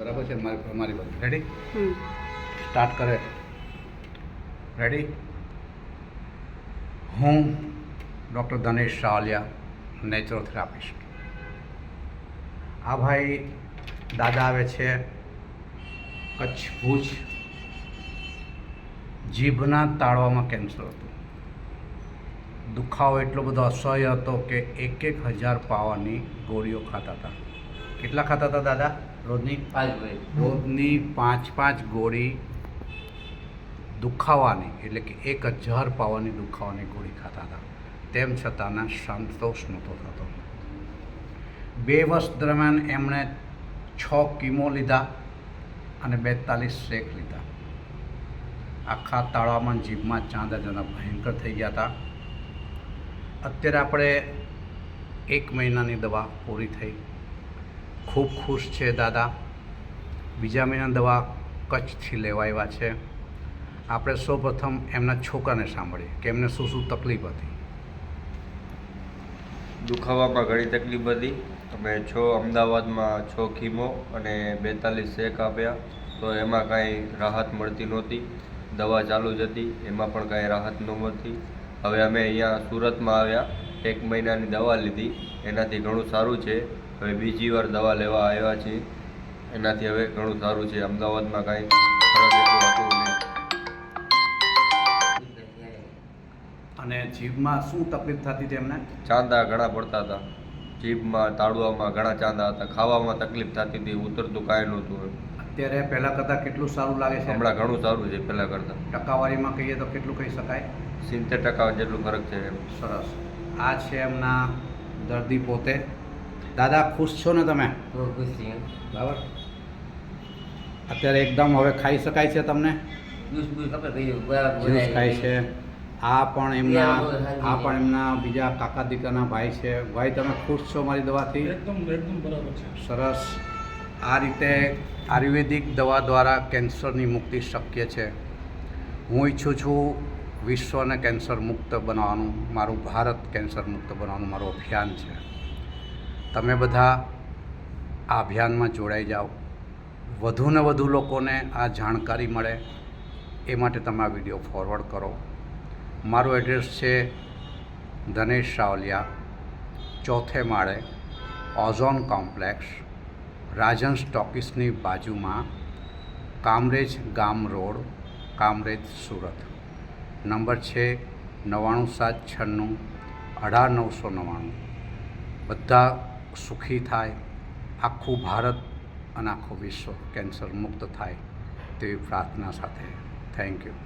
બરાબર છે મારી બાજુ રેડી સ્ટાર્ટ કરે રેડી હું ડૉક્ટર ધનેશ સાવલિયા નેચરોથેરાપિસ્ટ આ ભાઈ દાદા આવે છે કચ્છ ભુજ જીભના તાળવામાં કેન્સર હતું દુખાવો એટલો બધો અસહ્ય હતો કે 1,000 પાવાની ગોળીઓ ખાતા હતા કેટલા ખાતા હતા દાદા રોજની 5 ગોળી દુખાવાની એટલે કે 1,000 પાવાની દુખાવાની ગોળી ખાતા હતા તેમ છતાં સંતોષ નહોતો થતો 2 વર્ષ દરમિયાન એમણે 6 કીમો લીધા અને 42 શેક લીધા આખા તાળામાં જીભમાં ચાંદા જણા ભયંકર થઈ ગયા હતા અત્યારે આપણે 1 મહિનાની દવા પૂરી થઈ ખૂબ ખુશ છે દાદા બીજા મહિનાની દવા કચ્છથી લેવા આવ્યા છે આપણે સૌપ્રથમ એમના છોકરાને સાંભળીએ કે એમને શું શું તકલીફ હતી દુખાવામાં ઘણી તકલીફ હતી અમે અમદાવાદમાં 6 કીમો અને 42 શેક આપ્યા તો એમાં કાંઈ રાહત મળતી નહોતી દવા ચાલુ જ હતી એમાં પણ કાંઈ રાહત ન મળતી હવે અમે અહીંયા સુરતમાં આવ્યા 1 મહિનાની દવા લીધી એનાથી ઘણું સારું છે હવે બીજી વાર દવા લેવા આવ્યા છીએ એનાથી હવે ઘણું સારું છે અમદાવાદમાં કાંઈ ફરક એટલું હતું નહીં અને જીભમાં શું તકલીફ થતી હતી એમને ચાંદા ઘણા પડતા હતા જીભમાં તાળવામાં ઘણા ચાંદા હતા ખાવામાં તકલીફ થતી હતી ઉતરતું કાંઈ નહોતું અત્યારે પહેલાં કરતાં કેટલું સારું લાગે છે હમણાં ઘણું સારું છે પહેલાં કરતાં ટકાવારીમાં કહીએ તો કેટલું કહી શકાય 70% જેટલું ફરક છે એમ સરસ આ છે એમના દર્દી પોતે દાદા ખુશ છો ને તમે બરાબર અત્યારે એકદમ હવે ખાઈ શકાય છે તમને જ્યુસ ખાય છે આ પણ એમના બીજા કાકા દીકરાના ભાઈ છે ભાઈ તમે ખુશ છો મારી દવાથી એકદમ બરાબર છે સરસ આ રીતે આયુર્વેદિક દવા દ્વારા કેન્સરની મુક્તિ શક્ય છે હું ઈચ્છું છું વિશ્વને કેન્સર મુક્ત બનાવવાનું મારું ભારત કેન્સર મુક્ત બનાવવાનું મારું અભિયાન છે તમે બધા આ અભિયાનમાં જોડાઈ જાઓ વધુને વધુ લોકોને આ જાણકારી મળે એ માટે તમે આ વિડીયો ફોરવર્ડ કરો મારું એડ્રેસ છે ધનેશ સાવલિયા 4થે માળે ઓઝોન કોમ્પ્લેક્સ રાજન સ્ટોકિસની બાજુમાં કામરેજ ગામ રોડ કામરેજ સુરત નંબર છે 9796 બધા સુખી થાય આખું ભારત અને આખું વિશ્વ કેન્સર મુક્ત થાય તેવી પ્રાર્થના સાથે થેન્ક યુ